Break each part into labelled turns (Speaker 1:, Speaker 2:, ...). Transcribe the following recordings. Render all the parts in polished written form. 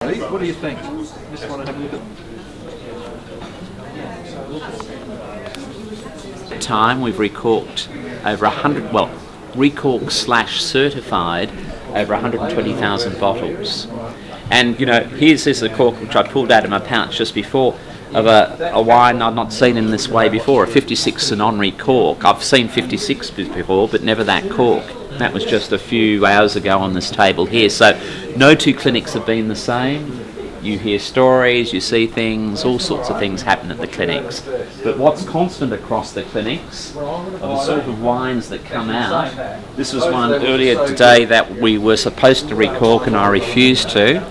Speaker 1: Pete. What do you think? Just want to have a look at.
Speaker 2: Time we've recorked over 100, well, recork/certified over 120,000 bottles. And here's a cork which I pulled out of my pouch just before of a wine I've not seen in this way before, a 56 Saint-Henri cork. I've seen 56 before, but never that cork. That was just a few hours ago on this table here. So no two clinics have been the same. You hear stories, you see things, all sorts of things happen at the clinics. But what's constant across the clinics are the sort of wines that come out. This was one earlier today that we were supposed to recork and I refused to.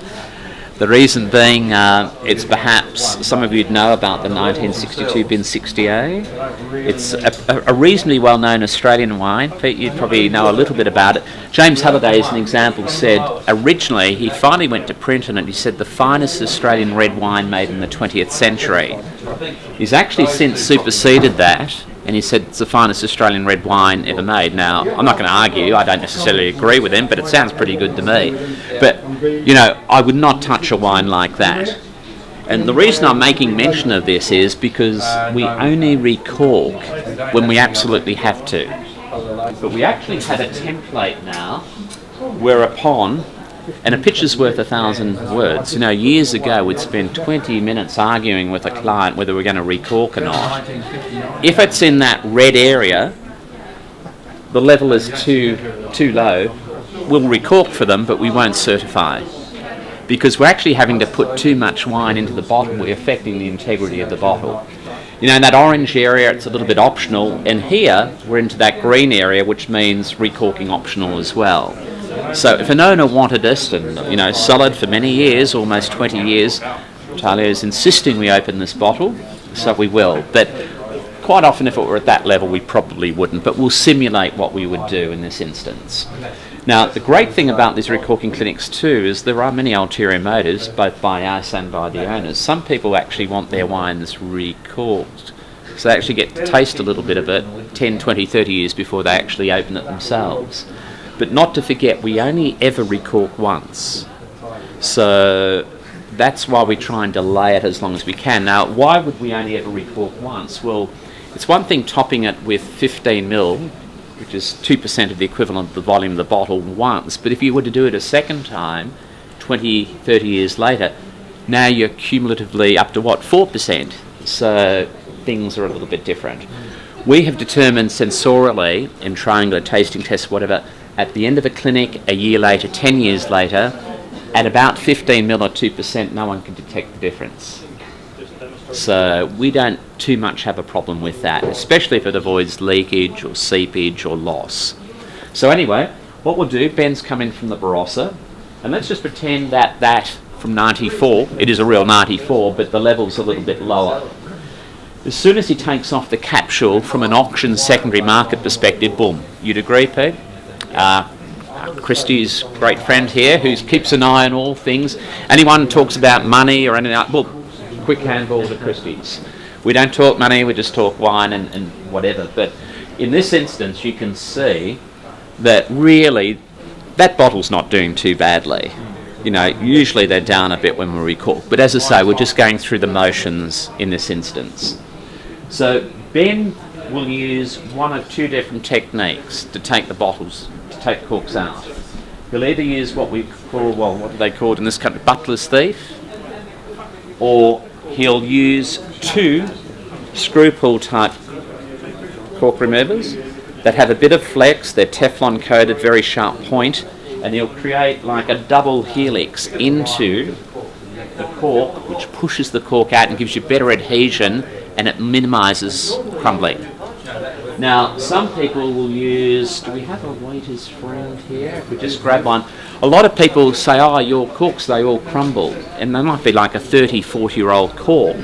Speaker 2: The reason being, it's perhaps some of you'd know about the 1962 Bin 60A. It's a reasonably well-known Australian wine. Pete, you'd probably know a little bit about it. James Halliday, as an example, said originally he finally went to print on it. He said the finest Australian red wine made in the 20th century. He's actually since superseded that, and he said it's the finest Australian red wine ever made. Now, I'm not going to argue, I don't necessarily agree with him, but it sounds pretty good to me. But, I would not touch a wine like that. And the reason I'm making mention of this is because we only recork when we absolutely have to. But we actually have a template now, whereupon, and a picture's worth 1,000 words. Years ago we'd spend 20 minutes arguing with a client whether we're going to recork or not. If it's in that red area, the level is too low, we'll recork for them, but we won't certify. Because we're actually having to put too much wine into the bottle, we're affecting the integrity of the bottle. In that orange area, it's a little bit optional, and here we're into that green area, which means recorking optional as well. So if an owner wanted us, and solid for many years, almost 20 years, Talia is insisting we open this bottle, so we will. But quite often if it were at that level we probably wouldn't, but we'll simulate what we would do in this instance. Now the great thing about these recorking clinics too is there are many ulterior motives, both by us and by the owners. Some people actually want their wines recorked, so they actually get to taste a little bit of it 10, 20, 30 years before they actually open it themselves. But not to forget, we only ever recork once. So that's why we try and delay it as long as we can. Now, why would we only ever recork once? Well, it's one thing topping it with 15 ml, which is 2% of the equivalent of the volume of the bottle once. But if you were to do it a second time, 20, 30 years later, now you're cumulatively up to 4%. So things are a little bit different. We have determined sensorially, in triangular tasting tests, whatever, at the end of a clinic, a year later, 10 years later, at about 15 ml or 2%, no one can detect the difference. So we don't too much have a problem with that, especially if it avoids leakage or seepage or loss. So anyway, what we'll do, Ben's coming from the Barossa, and let's just pretend that from 94, it is a real 94, but the level's a little bit lower. As soon as he takes off the capsule from an auction secondary market perspective, boom. You'd agree, Pete? Christy's great friend here who keeps an eye on all things. Anyone talks about money or anything like that, well, quick handball to Christy's. We don't talk money, we just talk wine and whatever. But in this instance, you can see that really that bottle's not doing too badly. Usually they're down a bit when we recork. But as I say, we're just going through the motions in this instance. So Ben will use one of two different techniques to take the corks out. He'll either use what we call, what are they called in this country, butler's thief, or he'll use two screw pull type cork removers that have a bit of flex, they're Teflon coated, very sharp point, and he'll create like a double helix into the cork, which pushes the cork out and gives you better adhesion, and it minimises crumbling. Now, some people will use, do we have a waiter's friend here? If we just grab one. A lot of people say, your corks, they all crumble. And they might be like a 30, 40-year-old cork.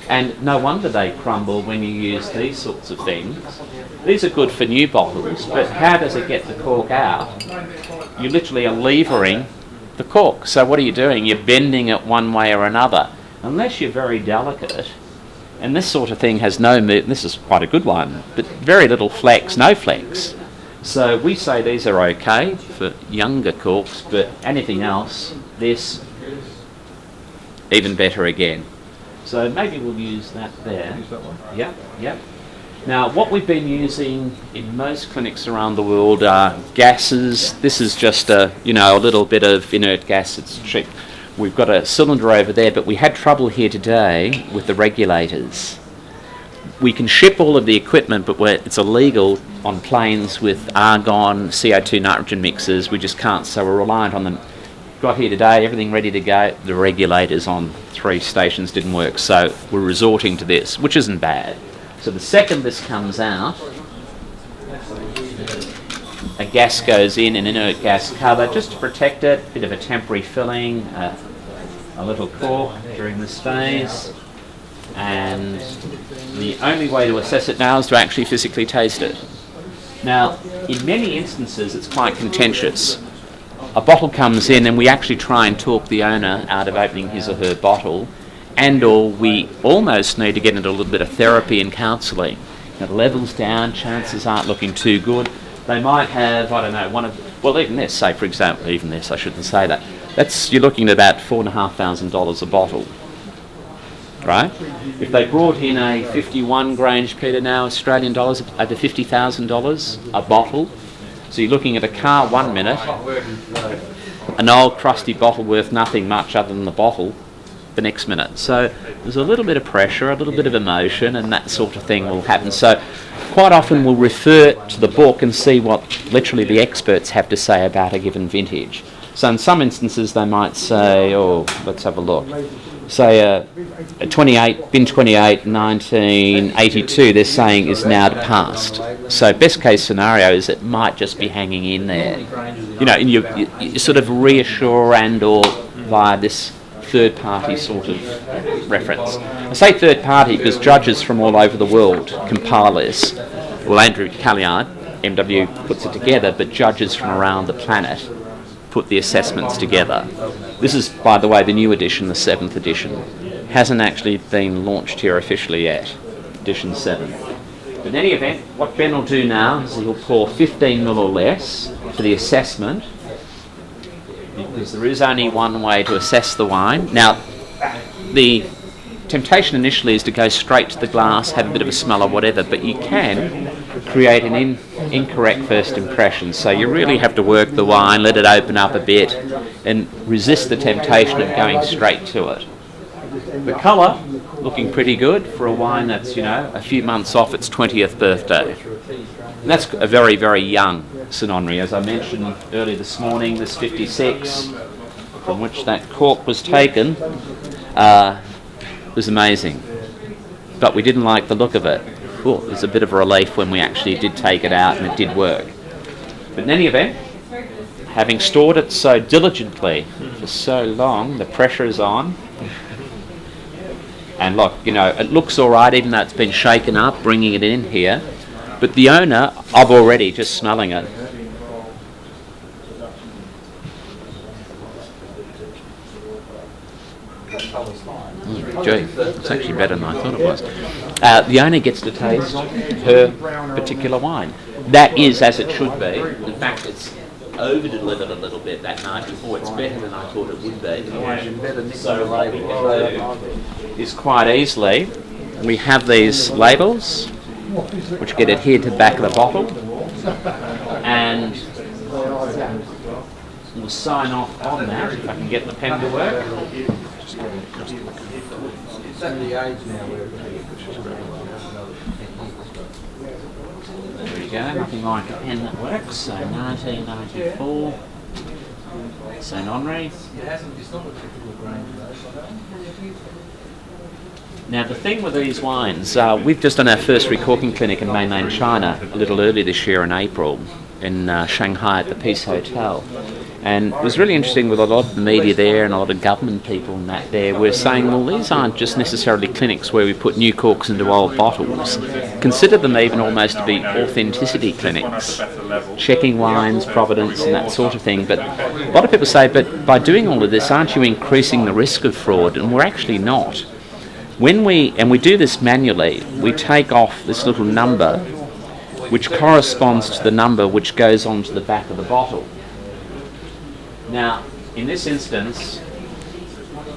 Speaker 2: And no wonder they crumble when you use these sorts of things. These are good for new bottles, but how does it get the cork out? You literally are levering the cork. So what are you doing? You're bending it one way or another. Unless you're very delicate, and this sort of thing has no movement. This is quite a good one, but very little flex, no flex. So we say these are okay for younger corks, but anything else, this even better again. So maybe we'll use that there.
Speaker 1: Use that one.
Speaker 2: Yep, yep. Now, what we've been using in most clinics around the world are gases. This is just a little bit of inert gas. It's cheap. We've got a cylinder over there, but we had trouble here today with the regulators. We can ship all of the equipment, but it's illegal on planes with argon, CO2 nitrogen mixers. We just can't, so we're reliant on them. Got here today, everything ready to go. The regulators on 3 stations didn't work, so we're resorting to this, which isn't bad. So the second this comes out, a gas goes in, an inert gas cover, just to protect it, a bit of a temporary filling, a little cork during this phase, and the only way to assess it now is to actually physically taste it. Now, in many instances it's quite contentious. A bottle comes in and we actually try and talk the owner out of opening his or her bottle, and or we almost need to get into a little bit of therapy and counselling. The level's down, chances aren't looking too good. They might have, I don't know, even this, say for example, I shouldn't say that. You're looking at about $4,500 a bottle, right? If they brought in a 51 Grange Peter now, Australian dollars, over $50,000 a bottle. So you're looking at a car 1 minute, an old crusty bottle worth nothing much other than the bottle the next minute. So there's a little bit of pressure, a little bit of emotion, and that sort of thing will happen. So quite often we'll refer to the book and see what literally the experts have to say about a given vintage. So in some instances they might say, let's have a look. Say a 28, bin 28, 1982, they're saying is now past. So best case scenario is it might just be hanging in there. And you sort of reassure and or via this third party sort of reference. I say third party because judges from all over the world compile this. Well, Andrew Calliard, MW, puts it together, but judges from around the planet put the assessments together. This is, by the way, the new edition, the 7th edition. Hasn't actually been launched here officially yet, edition 7. But in any event, what Ben will do now is he'll pour 15 ml or less for the assessment, because there is only one way to assess the wine. Now, the temptation initially is to go straight to the glass, have a bit of a smell or whatever, but you can create an incorrect first impression. So you really have to work the wine, let it open up a bit, and resist the temptation of going straight to it. The colour, looking pretty good for a wine that's, a few months off its 20th birthday. And that's a very, very young Saint Henri. As I mentioned earlier this morning, this 56, from which that cork was taken, was amazing. But we didn't like the look of it. It was a bit of a relief when we actually did take it out and it did work. But in any event, having stored it so diligently for so long, the pressure is on. And look, it looks all right even though it's been shaken up, bringing it in here. But the owner, I've already, just smelling it, it's actually better than I thought it was. The owner gets to taste her particular wine. That is as it should be. In fact, it's over-delivered a little bit that night before. It's better than I thought it would be. So what we can do is quite easily, we have these labels which get adhered to the back of the bottle, and we'll sign off on that if I can get the pen to work. There we go, nothing like a pen that works. So 1994, Saint Henri. Now the thing with these wines, we've just done our first recorking clinic in mainland China a little earlier this year in April in Shanghai at the Peace Hotel. And it was really interesting with a lot of the media there and a lot of government people and that there were saying, well, these aren't just necessarily clinics where we put new corks into old bottles. Consider them even almost to be authenticity clinics, checking wines, provenance and that sort of thing. But a lot of people say, but by doing all of this, aren't you increasing the risk of fraud? And we're actually not. When we do this manually, we take off this little number which corresponds to the number which goes onto the back of the bottle. Now, in this instance,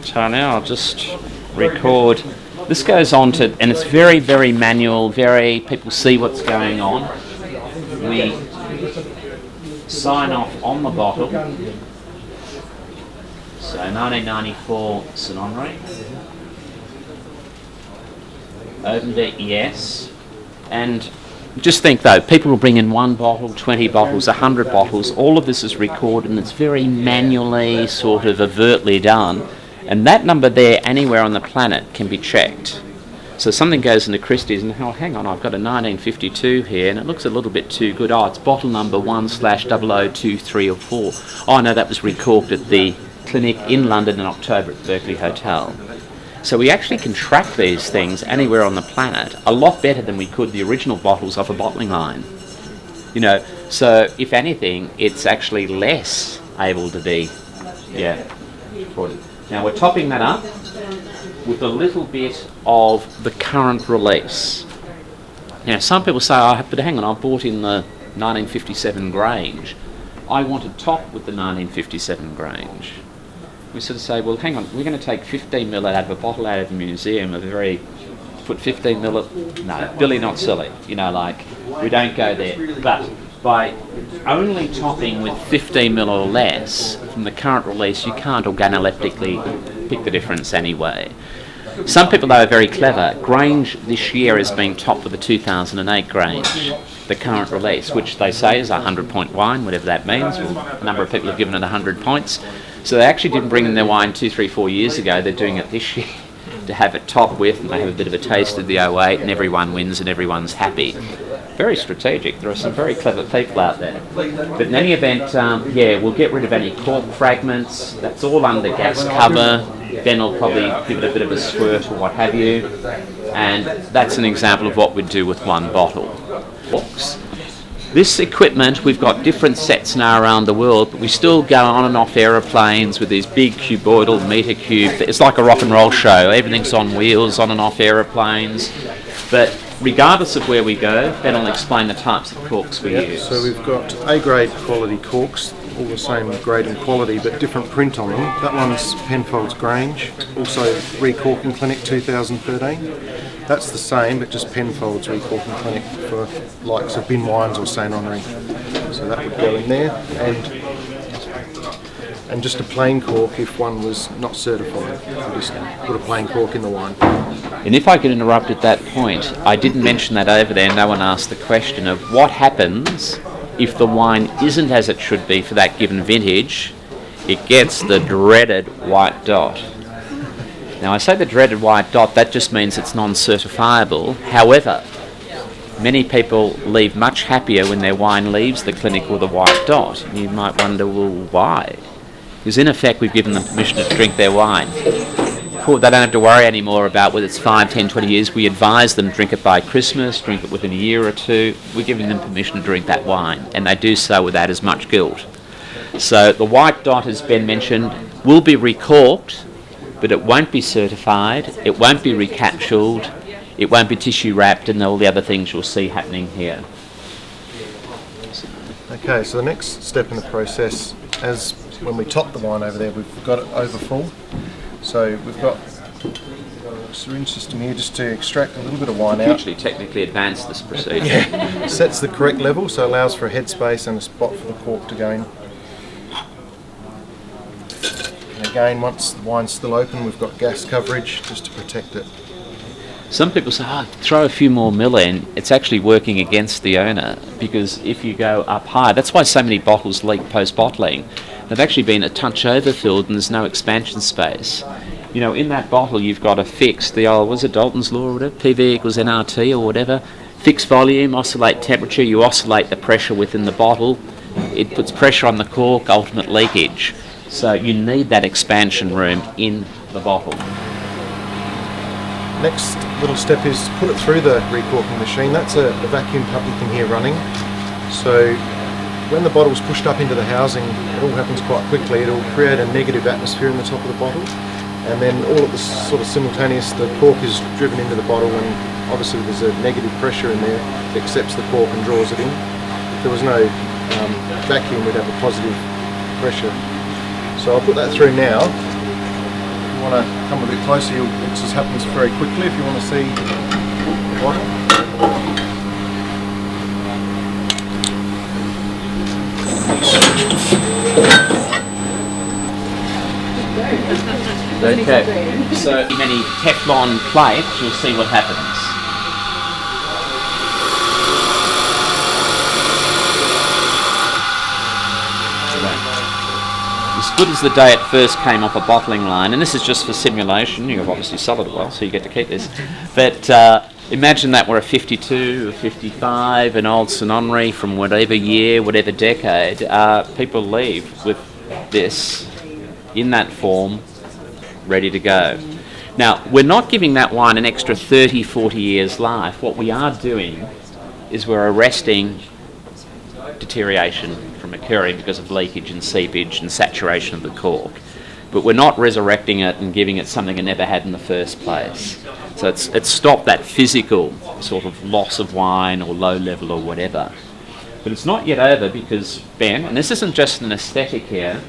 Speaker 2: So now I'll just record. This goes on to, and it's very, very manual, people see what's going on. We sign off on the bottle. So 1994 St Henri. Opened it, yes. And just think though, people will bring in 1 bottle, 20 bottles, 100 bottles. All of this is recorded and it's very manually, sort of overtly done. And that number there, anywhere on the planet, can be checked. So something goes into Christie's and, oh, hang on, I've got a 1952 here and it looks a little bit too good. Oh, it's bottle number 1/0023 or 4. Oh, no, that was recorked at the clinic in London in October at Berkeley Hotel. So we actually can track these things anywhere on the planet a lot better than we could the original bottles off a bottling line. You know, so if anything, it's actually less able to be, recorded. Now we're topping that up with a little bit of the current release. Now some people say, oh, but hang on, I bought in the 1957 Grange. I want to top with the 1957 Grange. We sort of say, well, hang on, we're going to take 15 ml out of a bottle out of the museum, put 15 ml, no, Billy not silly, you know, like, we don't go there. But by only topping with 15 ml or less from the current release, you can't organoleptically pick the difference anyway. Some people, though, are very clever. Grange this year is being topped with the 2008 Grange, the current release, which they say is a 100-point wine, whatever that means. Well, a number of people have given it 100 points. So they actually didn't bring in their wine 2, 3, 4 years ago. They're doing it this year to have it top with, and they have a bit of a taste of the 08, and everyone wins and everyone's happy. Very strategic. There are some very clever people out there. But in any event, we'll get rid of any cork fragments. That's all under gas cover. Ben will probably give it a bit of a squirt or what have you. And that's an example of what we'd do with 1 bottle. This equipment, we've got different sets now around the world, but we still go on and off aeroplanes with these big cuboidal meter cube. It's like a rock and roll show. Everything's on wheels, on and off aeroplanes. But regardless of where we go, Ben will explain the types of corks we use.
Speaker 3: So we've got A-grade quality corks, all the same grade and quality, but different print on them. That one's Penfolds Grange, also Recorking Clinic 2013. That's the same, but just Penfolds Recorking Clinic for likes of Bin Wines or St Henri. So that would go in there, and just a plain cork if one was not certified. We just put a plain cork in the wine.
Speaker 2: And if I could interrupt at that point, I didn't mention that over there. No one asked the question of what happens if the wine isn't as it should be for that given vintage. It gets the dreaded white dot. Now I say the dreaded white dot, that just means it's non-certifiable. However, many people leave much happier when their wine leaves the clinic with a white dot. You might wonder, well, why? Because in effect we've given them permission to drink their wine. They don't have to worry anymore about whether it's 5, 10, 20 years. We advise them drink it by Christmas, drink it within a year or 2. We're giving them permission to drink that wine, and they do so without as much guilt. So the white dot, as Ben mentioned, will be recorked, but it won't be certified, it won't be recapsuled, it won't be tissue wrapped, and all the other things you'll see happening here.
Speaker 3: Okay, so the next step in the process, as when we top the wine over there, we've got it over full. So we've got a syringe system here just to extract a little bit of wine out.
Speaker 2: Hugely technically advanced, this procedure.
Speaker 3: Yeah. Sets the correct level, so allows for a headspace and a spot for the cork to go in. And again, once the wine's still open, we've got gas coverage just to protect it.
Speaker 2: Some people say, throw a few more mil in. It's actually working against the owner, because if you go up high, that's why so many bottles leak post-bottling. They've actually been a touch overfilled and there's no expansion space. You know, in that bottle you've got a fixed, was it Dalton's law or whatever, PV equals nRT or whatever, fixed volume, oscillate temperature, you oscillate the pressure within the bottle, it puts pressure on the cork, ultimate leakage. So you need that expansion room in the bottle.
Speaker 3: Next little step is put it through the recorking machine. That's a vacuum pump you can hear running. So when the bottle's pushed up into the housing, it all happens quite quickly. It'll create a negative atmosphere in the top of the bottle, and then all at the sort of simultaneous, the cork is driven into the bottle, and obviously there's a negative pressure in there. It accepts the cork and draws it in. If there was no vacuum, we'd have a positive pressure. So I'll put that through now. you want to come a bit closer, it just happens very quickly if you want to see the bottle.
Speaker 2: Okay, so in any Teflon plate, you'll see what happens. As good as the day it first came off a bottling line, and this is just for simulation, you've obviously sold it well, so you get to keep this, but imagine that were a 52, a 55, an old St Henri from whatever year, whatever decade, people leave with this in that form, ready to go. Now, we're not giving that wine an extra 30, 40 years life. What we are doing is we're arresting deterioration from occurring because of leakage and seepage and saturation of the cork. But we're not resurrecting it and giving it something it never had in the first place. So it's stopped that physical sort of loss of wine or low level or whatever. But it's not yet over because Ben, and this isn't just an aesthetic here,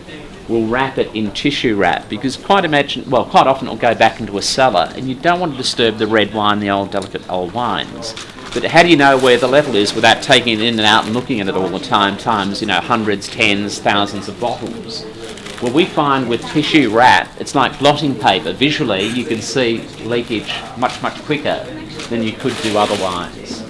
Speaker 2: we'll wrap it in tissue wrap because quite often it'll go back into a cellar and you don't want to disturb the red wine, the old delicate old wines. But how do you know where the level is without taking it in and out and looking at it all the time, times, hundreds, tens, thousands of bottles? Well, we find with tissue wrap, it's like blotting paper. Visually, you can see leakage much, much quicker than you could do otherwise.